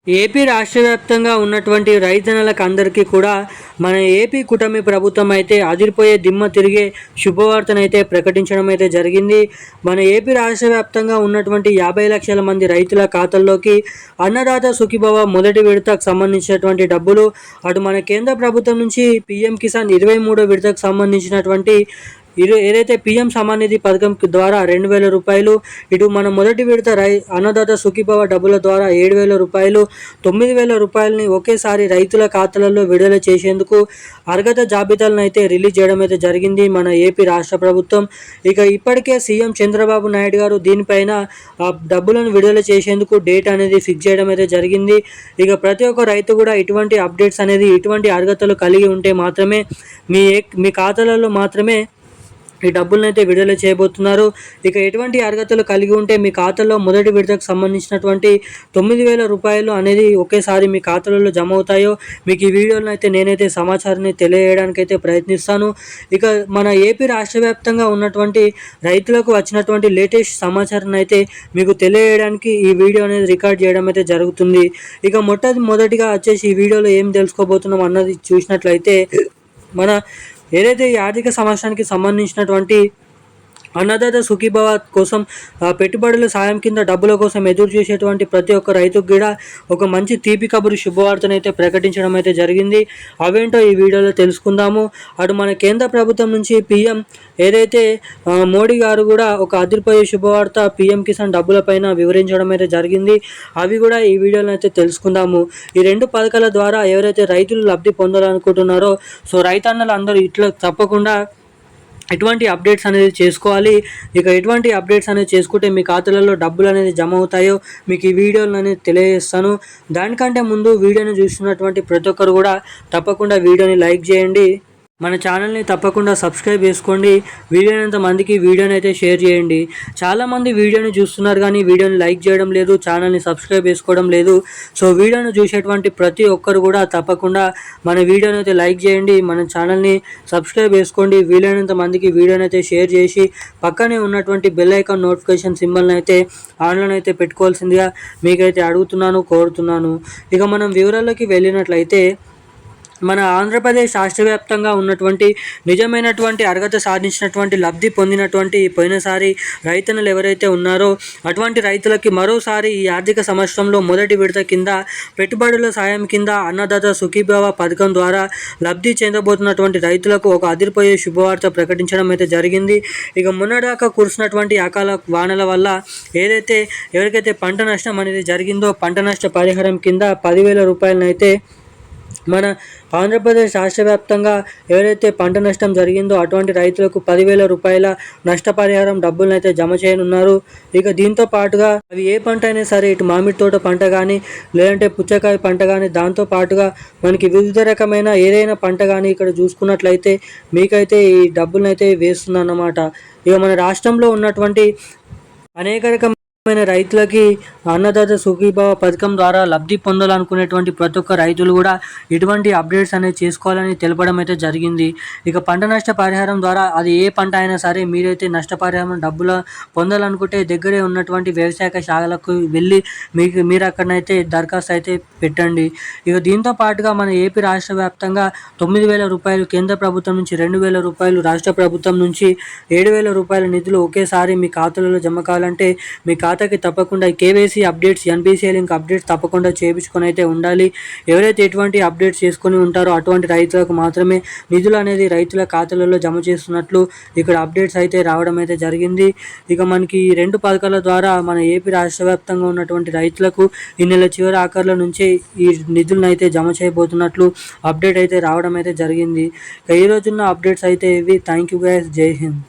AP రాష్ట్ర వ్యాప్తంగా ఉన్నటువంటి రైతన్నలకు అందరికీ కూడా మన ఏపీ కూటమి ప్రభుత్వం అయితే అదిరిపోయే దిమ్మ తిరిగే శుభవార్తనైతే ప్రకటించడం అయితే జరిగింది. మన ఏపీ రాష్ట్ర వ్యాప్తంగా ఉన్నటువంటి 50 లక్షల మంది రైతుల ఖాతాల్లోకి అన్నదాత సుఖీభవ మొదటి విడతకు సంబంధించినటువంటి డబ్బులు, అటు మన కేంద్ర ప్రభుత్వం నుంచి పీఎం కిసాన్ 23వ విడతకు సంబంధించినటువంటి ఏదైతే పీఎం సమాన్ నిధి పథకం ద్వారా 2,000 రూపాయలు, ఇటు మన మొదటి విడత అన్నదాత సుఖీభవ డబ్బుల ద్వారా 7,000 రూపాయలు, 9,000 రూపాయలని ఒకేసారి రైతుల ఖాతాలలో విడుదల చేసేందుకు అర్హత జాబితాలను అయితే రిలీజ్ చేయడం అయితే జరిగింది మన ఏపీ రాష్ట్ర ప్రభుత్వం. ఇక ఇప్పటికే సీఎం చంద్రబాబు నాయుడు గారు దీనిపైన డబ్బులను విడుదల చేసేందుకు డేట్ అనేది ఫిక్స్ చేయడం అయితే జరిగింది. ఇక ప్రతి ఒక్క రైతు కూడా ఇటువంటి అప్డేట్స్ అనేది ఇటువంటి అర్హతలు కలిగి ఉంటే మాత్రమే మీ ఖాతాలలో మాత్రమే ఈ డబ్బులను అయితే విడుదల చేయబోతున్నారు. ఇక ఎటువంటి అర్హతలు కలిగి ఉంటే మీ ఖాతాలో మొదటి విడతకు సంబంధించినటువంటి 9,000 రూపాయలు అనేది ఒకేసారి మీ ఖాతాలలో జమ అవుతాయో మీకు ఈ వీడియోలో అయితే నేనైతే సమాచారాన్ని తెలియజేయడానికి అయితే ప్రయత్నిస్తాను. ఇక మన ఏపీ రాష్ట్ర వ్యాప్తంగా ఉన్నటువంటి రైతులకు వచ్చినటువంటి లేటెస్ట్ సమాచారాన్ని అయితే మీకు తెలియజేయడానికి ఈ వీడియో అనేది రికార్డ్ చేయడం అయితే జరుగుతుంది. ఇక మొదటిగా వచ్చేసి ఈ వీడియోలో ఏం తెలుసుకోబోతున్నాం అన్నది చూసినట్లయితే, మన ఏదైతే ఈ ఆర్థిక సంవత్సరానికి సంబంధించినటువంటి అన్నదాత సుఖీభవ కోసం పెట్టుబడుల సాయం కింద డబ్బుల కోసం ఎదురు చూసేటువంటి ప్రతి ఒక్క రైతుకు కూడా ఒక మంచి తీపి కబురు శుభవార్తనైతే ప్రకటించడం అయితే జరిగింది. అవేంటో ఈ వీడియోలో తెలుసుకుందాము. అటు మన కేంద్ర ప్రభుత్వం నుంచి పీఎం ఏదైతే మోడీ గారు కూడా ఒక అదిరిపోయే శుభవార్త పీఎం కిసాన్ డబ్బులపైన వివరించడం అయితే జరిగింది. అవి కూడా ఈ వీడియోలో అయితే తెలుసుకుందాము. ఈ 2 పథకాల ద్వారా ఎవరైతే రైతులు లబ్ధి పొందాలనుకుంటున్నారో రైతన్నలు అందరూ ఇట్లా తప్పకుండా ఎటువంటి అప్డేట్స్ అనేది చేసుకోవాలి. ఇక ఎటువంటి అప్డేట్స్ అనేది చేసుకుంటే మీ ఖాతాలలో డబ్బులు అనేది జమ అవుతాయో మీకు ఈ వీడియోలు అనేది తెలియజేస్తాను. దానికంటే ముందు వీడియోని చూస్తున్నటువంటి ప్రతి ఒక్కరు కూడా తప్పకుండా వీడియోని లైక్ చేయండి. మన ఛానల్ని తప్పకుండా సబ్స్క్రైబ్ చేసుకోండి. వీడియోనంత మందికి వీడియోని అయితే షేర్ చేయండి. చాలామంది వీడియోని చూస్తున్నారు కానీ వీడియోని లైక్ చేయడం లేదు, ఛానల్ని సబ్స్క్రైబ్ చేసుకోవడం లేదు. సో వీడియోని చూసేటువంటి ప్రతి ఒక్కరు కూడా తప్పకుండా మన వీడియోని అయితే లైక్ చేయండి, మన ఛానల్ని సబ్స్క్రైబ్ చేసుకోండి. వీలైనంత మందికి వీడియోని అయితే షేర్ చేసి పక్కనే ఉన్నటువంటి బెల్ ఐకాన్ నోటిఫికేషన్ సింబల్ని అయితే ఆన్లైన్ అయితే పెట్టుకోవాల్సిందిగా మీకైతే అడుగుతున్నాను, కోరుతున్నాను. ఇక మనం వివరాల్లోకి వెళ్ళినట్లయితే, మన ఆంధ్రప్రదేశ్ రాష్ట్ర వ్యాప్తంగా ఉన్నటువంటి నిజమైనటువంటి అర్హత సాధించినటువంటి లబ్ధి పొందినటువంటి పోయినసారి రైతన్నలు ఎవరైతే ఉన్నారో అటువంటి రైతులకి మరోసారి ఈ ఆర్థిక సంవత్సరంలో మొదటి విడత కింద పెట్టుబడుల సాయం కింద అన్నదాత సుఖీభవ పథకం ద్వారా లబ్ధి చెందబోతున్నటువంటి రైతులకు ఒక అదిరిపోయే శుభవార్త ప్రకటించడం అయితే జరిగింది. ఇక మొన్నదాకా కురిసినటువంటి అకాల వానల వల్ల ఎవరికైతే పంట నష్టం అనేది జరిగిందో పంట నష్ట పరిహారం కింద 10,000 రూపాయలనైతే మన ఆంధ్రప్రదేశ్ రాష్ట్ర వ్యాప్తంగా ఎవరైతే పంట నష్టం జరిగిందో అటువంటి రైతులకు 10,000 రూపాయల నష్టపరిహారం డబ్బులను అయితే జమ చేయనున్నారు. ఇక దీంతో పాటుగా అవి ఏ పంట అయినా సరే, ఇటు మామిడి తోట పంట కానీ లేదంటే పుచ్చకాయ పంట కానీ, దాంతో పాటుగా మనకి వివిధ రకమైన ఏదైనా పంట కానీ ఇక్కడ చూసుకున్నట్లయితే మీకైతే ఈ డబ్బులను అయితే వేస్తుందన్నమాట. ఇక మన రాష్ట్రంలో ఉన్నటువంటి అనేక రకమైన రైతులకి అన్నదాత సుఖీభవ పథకం ద్వారా లబ్ధి పొందాలనుకునేటువంటి ప్రతి ఒక్క రైతులు కూడా ఇటువంటి అప్డేట్స్ అనేది చేసుకోవాలని తెలపడం అయితే జరిగింది. ఇక పంట నష్ట పరిహారం ద్వారా అది ఏ పంట అయినా సరే మీరైతే నష్టపరిహారం డబ్బులు పొందాలనుకుంటే దగ్గరే ఉన్నటువంటి వ్యవసాయ శాఖలకు వెళ్ళి మీరు అక్కడనైతే దరఖాస్తు అయితే పెట్టండి. ఇక దీంతో పాటుగా మన ఏపీ రాష్ట్ర వ్యాప్తంగా 9,000 రూపాయలు కేంద్ర ప్రభుత్వం నుంచి, 2,000 రూపాయలు రాష్ట్ర ప్రభుత్వం నుంచి, 7,000 రూపాయల నిధులు ఒకేసారి మీ ఖాతాలలో జమ కావాలంటే మీ ఖాతాకి తప్పకుండా KYC updates, NPCI link updates తప్పకుండా చేయించుకొని అయితే ఉండాలి. ఎవరైతే ఎటువంటి అప్డేట్స్ చేసుకొని ఉంటారో అటువంటి రైతులకు మాత్రమే నిధులు అనేది రైతుల ఖాతాలలో జమ చేస్తున్నట్లు ఇక్కడ అప్డేట్స్ అయితే రావడం అయితే జరిగింది. ఇక మనకి 2 పథకాల ద్వారా మన ఏపీ రాష్ట్ర వ్యాప్తంగా ఉన్నటువంటి రైతులకు ఈ నెల చివరి ఆఖరుల నుంచే ఈ నిధులను అయితే జమ చేయబోతున్నట్లు అప్డేట్ అయితే రావడం అయితే జరిగింది. ఈ రోజున్న అప్డేట్స్ అయితే ఇవి. Thank you guys. జై హింద్.